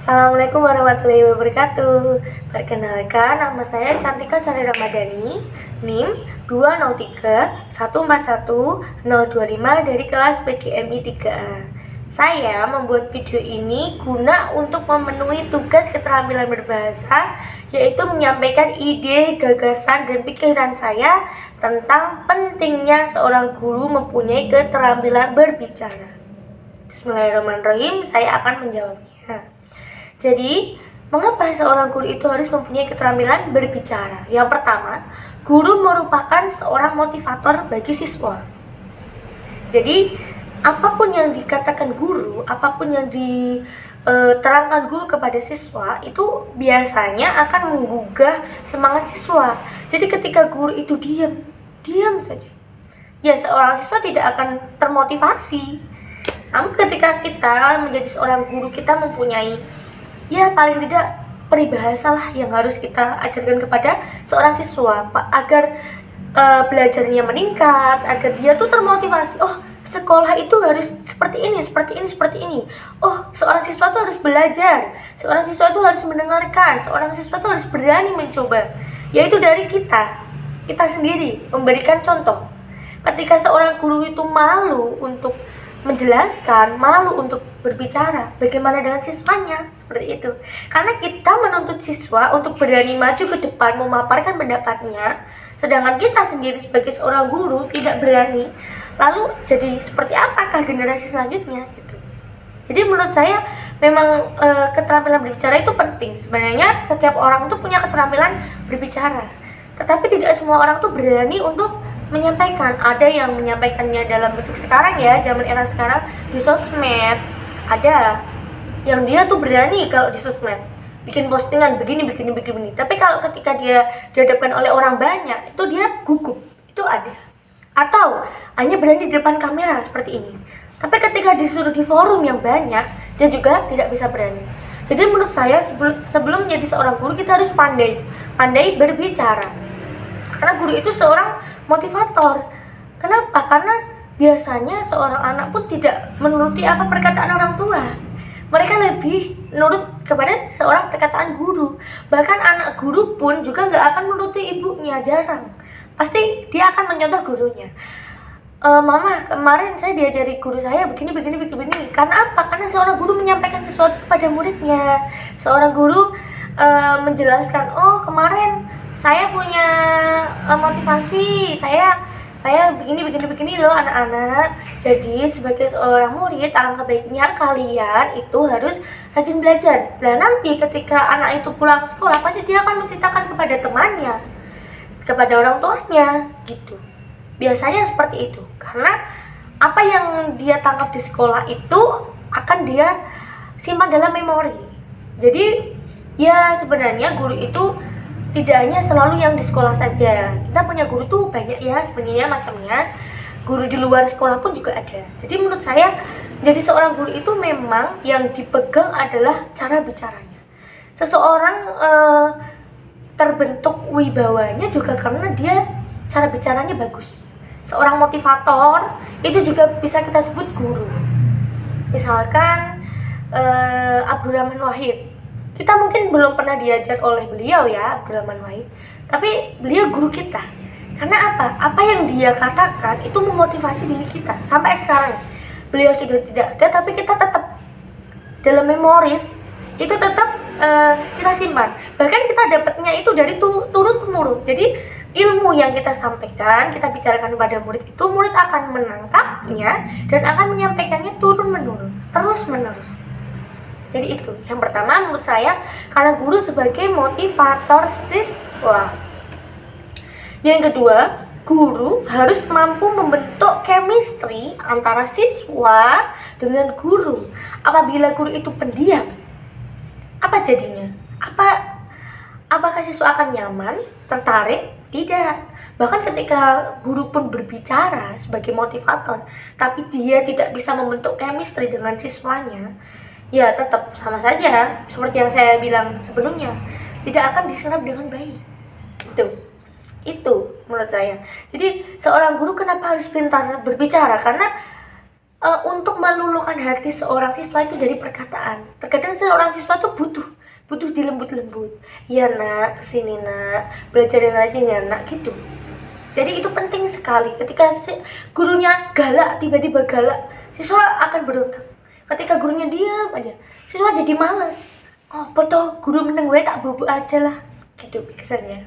Assalamualaikum warahmatullahi wabarakatuh. Perkenalkan, nama saya Cantika Sari Ramadhani, NIM 203141025 dari kelas PGMI 3A. Saya membuat video ini guna untuk memenuhi tugas keterampilan berbahasa, yaitu menyampaikan ide, gagasan, dan pikiran saya tentang pentingnya seorang guru mempunyai keterampilan berbicara. Bismillahirrahmanirrahim, saya akan menjawabnya. Jadi, mengapa seorang guru itu harus mempunyai keterampilan berbicara? Yang pertama, guru merupakan seorang motivator bagi siswa. Jadi, apapun yang dikatakan guru, apapun yang diterangkan guru kepada siswa, itu biasanya akan menggugah semangat siswa. Jadi, ketika guru itu diam saja, ya seorang siswa tidak akan termotivasi. Namun ketika kita menjadi seorang guru, kita mempunyai paling tidak peribahasa lah yang harus kita ajarkan kepada seorang siswa agar belajarnya meningkat, agar dia tuh termotivasi. Oh, sekolah itu harus seperti ini, seperti ini, seperti ini. Oh, seorang siswa tuh harus belajar, seorang siswa tuh harus mendengarkan, seorang siswa tuh harus berani mencoba. Yaitu dari kita sendiri memberikan contoh. Ketika seorang guru itu malu untuk menjelaskan, malu untuk berbicara, bagaimana dengan siswanya? Seperti itu. Karena kita menuntut siswa untuk berani maju ke depan memaparkan pendapatnya, sedangkan kita sendiri sebagai seorang guru tidak berani. Lalu jadi seperti apakah generasi selanjutnya gitu. Jadi menurut saya memang keterampilan berbicara itu penting. Sebenarnya setiap orang itu punya keterampilan berbicara, tetapi tidak semua orang tuh berani untuk menyampaikan. Ada yang menyampaikannya dalam bentuk sekarang ya, zaman era sekarang di sosmed. Ada yang dia tuh berani kalau di sosmed bikin postingan begini. Tapi kalau ketika dia dihadapkan oleh orang banyak, itu dia gugup. Itu ada. Atau hanya berani di depan kamera seperti ini. Tapi ketika disuruh di forum yang banyak, dia juga tidak bisa berani. Jadi menurut saya sebelum menjadi seorang guru, kita harus pandai berbicara. Karena guru itu seorang motivator. Kenapa? Karena biasanya seorang anak pun tidak menuruti apa perkataan orang tua. Mereka lebih nurut kepada seorang perkataan guru. Bahkan anak guru pun juga nggak akan menuruti ibunya, jarang. Pasti dia akan mencontoh gurunya. Mama, kemarin saya diajari guru saya begini. Karena apa? Karena seorang guru menyampaikan sesuatu kepada muridnya. Seorang guru menjelaskan, oh kemarin saya punya motivasi, saya begini loh anak-anak. Jadi sebagai seorang murid, alangkah baiknya kalian itu harus rajin belajar. Nah nanti ketika anak itu pulang sekolah, pasti dia akan menceritakan kepada temannya, kepada orang tuanya gitu. Biasanya seperti itu, karena apa yang dia tangkap di sekolah itu akan dia simpan dalam memori. Jadi ya sebenarnya guru itu tidak hanya selalu yang di sekolah saja. Kita punya guru tuh banyak ya sebenarnya macamnya. Guru di luar sekolah pun juga ada. Jadi menurut saya jadi seorang guru itu memang yang dipegang adalah cara bicaranya. Seseorang terbentuk wibawanya juga karena dia cara bicaranya bagus. Seorang motivator itu juga bisa kita sebut guru. Misalkan Abdurrahman Wahid. Kita mungkin belum pernah diajar oleh beliau ya, Abdurrahman Wahid, tapi beliau guru kita. Karena apa? Apa yang dia katakan itu memotivasi diri kita. Sampai sekarang beliau sudah tidak ada, tapi kita tetap dalam memoris, itu tetap kita simpan. Bahkan kita dapatnya itu dari turun-temurun. Jadi ilmu yang kita sampaikan, kita bicarakan kepada murid itu, murid akan menangkapnya dan akan menyampaikannya turun-menurun, terus-menerus. Jadi itu yang pertama menurut saya, karena guru sebagai motivator siswa. Yang kedua, guru harus mampu membentuk chemistry antara siswa dengan guru. Apabila guru itu pendiam, apa jadinya? Apakah siswa akan nyaman, tertarik? Tidak. Bahkan ketika guru pun berbicara sebagai motivator, tapi dia tidak bisa membentuk chemistry dengan siswanya, ya tetap sama saja seperti yang saya bilang sebelumnya, tidak akan diserap dengan baik. Itu menurut saya. Jadi seorang guru kenapa harus pintar berbicara? Karena untuk meluluhkan hati seorang siswa itu dari perkataan. Terkadang seorang siswa tuh butuh dilembut-lembut. Ya nak, kesini nak, belajar yang rajin ya nak, gitu. Jadi itu penting sekali. Ketika gurunya galak, tiba-tiba galak, siswa akan berontak. Ketika gurunya diam aja, siswa jadi malas. Oh, betul, guru meneng gue tak bobo aja lah, gitu biasanya.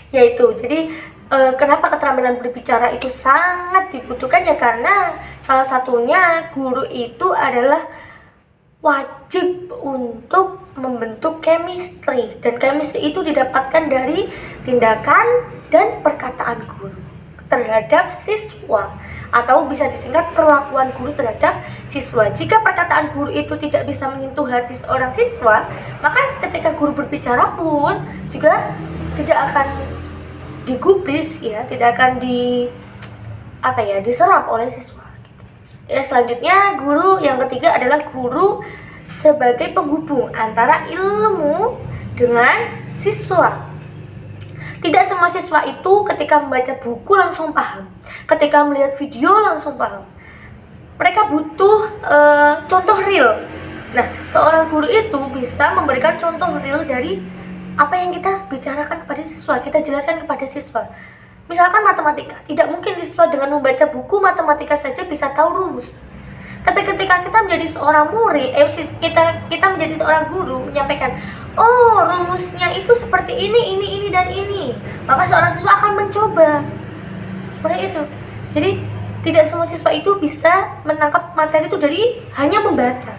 Yaitu, jadi kenapa keterampilan berbicara itu sangat dibutuhkan ya karena salah satunya guru itu adalah wajib untuk membentuk chemistry, dan chemistry itu didapatkan dari tindakan dan perkataan guru terhadap siswa, atau bisa disingkat perlakuan guru terhadap siswa. Jika perkataan guru itu tidak bisa menyentuh hati seorang siswa, maka ketika guru berbicara pun juga tidak akan digubris ya, tidak akan diserap oleh siswa. Ya, selanjutnya guru yang ketiga adalah guru sebagai penghubung antara ilmu dengan siswa. Tidak semua siswa itu ketika membaca buku langsung paham, ketika melihat video langsung paham. Mereka butuh contoh real. Nah, seorang guru itu bisa memberikan contoh real dari apa yang kita bicarakan kepada siswa, kita jelaskan kepada siswa. Misalkan matematika, tidak mungkin siswa dengan membaca buku matematika saja bisa tahu rumus. Tapi ketika kita menjadi seorang murid, kita menjadi seorang guru menyampaikan, oh rumusnya itu seperti ini dan ini, maka seorang siswa akan mencoba seperti itu. Jadi tidak semua siswa itu bisa menangkap materi itu dari hanya membaca.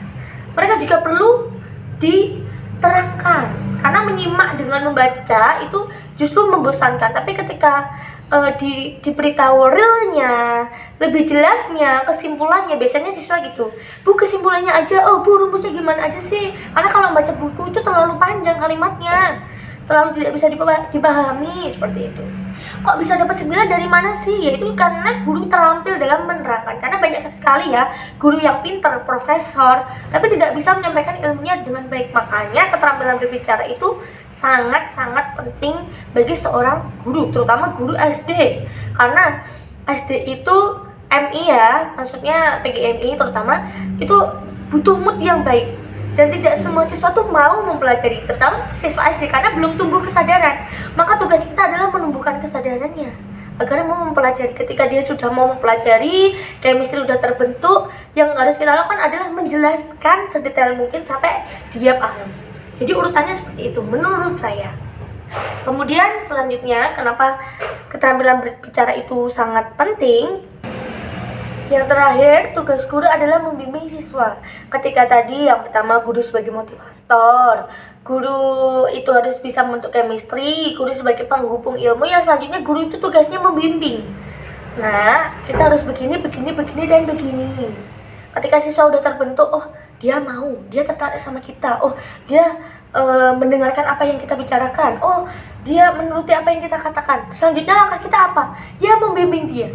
Mereka juga perlu diterangkan. Karena menyimak dengan membaca itu justru membosankan. Tapi ketika diberitahu realnya, lebih jelasnya, kesimpulannya, biasanya siswa gitu, bu kesimpulannya aja, oh bu rumusnya gimana aja sih. Karena kalau membaca buku itu terlalu panjang kalimatnya, terlalu tidak bisa dipahami, seperti itu. Kok bisa dapat 9 dari mana sih? Yaitu karena guru terampil dalam menerangkan. Karena banyak sekali ya guru yang pintar, profesor, tapi tidak bisa menyampaikan ilmunya dengan baik. Makanya keterampilan berbicara itu sangat-sangat penting bagi seorang guru, terutama guru SD. Karena SD itu MI ya, maksudnya PGMI terutama, itu butuh mood yang baik. Dan tidak semua siswa tuh mau mempelajari, terutama siswa SD, karena belum tumbuh kesadaran. Maka tugas kita adalah menumbuhkan kesadarannya agar mau mempelajari. Ketika dia sudah mau mempelajari, chemistry sudah terbentuk, yang harus kita lakukan adalah menjelaskan sedetail mungkin sampai dia paham. Jadi urutannya seperti itu menurut saya. Kemudian selanjutnya, kenapa keterampilan berbicara itu sangat penting? Yang terakhir, tugas guru adalah membimbing siswa. Ketika tadi yang pertama guru sebagai motivator, guru itu harus bisa membentuk chemistry, guru sebagai penghubung ilmu, yang selanjutnya guru itu tugasnya membimbing. Nah, kita harus begini, dan begini. Ketika siswa udah terbentuk, oh dia mau, dia tertarik sama kita, oh dia mendengarkan apa yang kita bicarakan, oh dia menuruti apa yang kita katakan. Selanjutnya langkah kita apa? Ya membimbing dia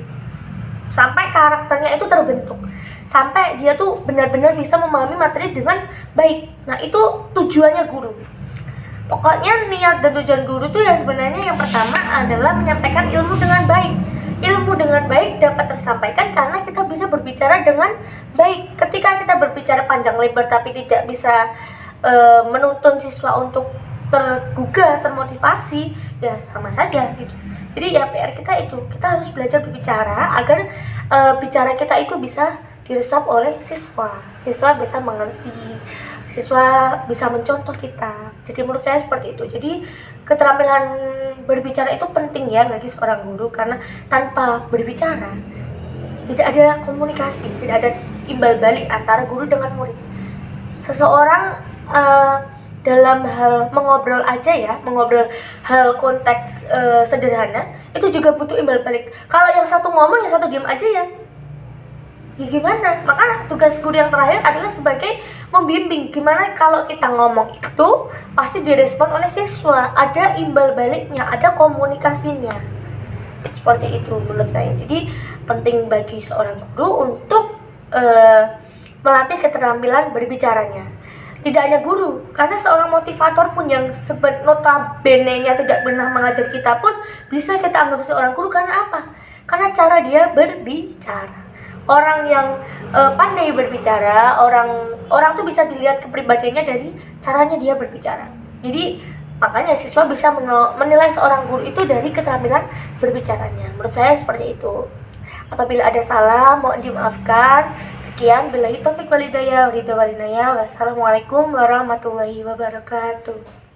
sampai karakternya itu terbentuk, sampai dia tuh benar-benar bisa memahami materi dengan baik. Nah, itu tujuannya guru. Pokoknya niat dan tujuan guru tuh ya sebenarnya yang pertama adalah menyampaikan ilmu dengan baik. Ilmu dengan baik dapat tersampaikan karena kita bisa berbicara dengan baik. Ketika kita berbicara panjang lebar tapi tidak bisa menuntun siswa untuk tergugah, termotivasi, ya sama saja gitu. Jadi ya PR kita itu, kita harus belajar berbicara agar bicara kita itu bisa diresap oleh siswa. Siswa bisa mengerti, siswa bisa mencontoh kita. Jadi menurut saya seperti itu. Jadi keterampilan berbicara itu penting ya bagi seorang guru, karena tanpa berbicara tidak ada komunikasi, tidak ada imbal balik antara guru dengan murid. Seseorang dalam hal mengobrol aja ya, mengobrol hal konteks sederhana, itu juga butuh imbal balik. Kalau yang satu ngomong, yang satu diam aja ya gimana? Maka tugas guru yang terakhir adalah sebagai membimbing. Gimana kalau kita ngomong itu pasti direspon oleh siswa, ada imbal baliknya, ada komunikasinya. Seperti itu menurut saya. Jadi penting bagi seorang guru untuk melatih keterampilan berbicaranya. Tidak hanya guru, karena seorang motivator pun yang notabene-nya tidak pernah mengajar kita pun bisa kita anggap seorang guru. Karena apa? Karena cara dia berbicara. orang yang pandai berbicara, orang tuh bisa dilihat kepribadiannya dari caranya dia berbicara. Jadi makanya siswa bisa menilai seorang guru itu dari keterampilan berbicaranya. Menurut saya seperti itu. Apabila ada salah, mohon dimaafkan. Sekian, billahi taufiq wal hidayah, wassalamualaikum warahmatullahi wabarakatuh.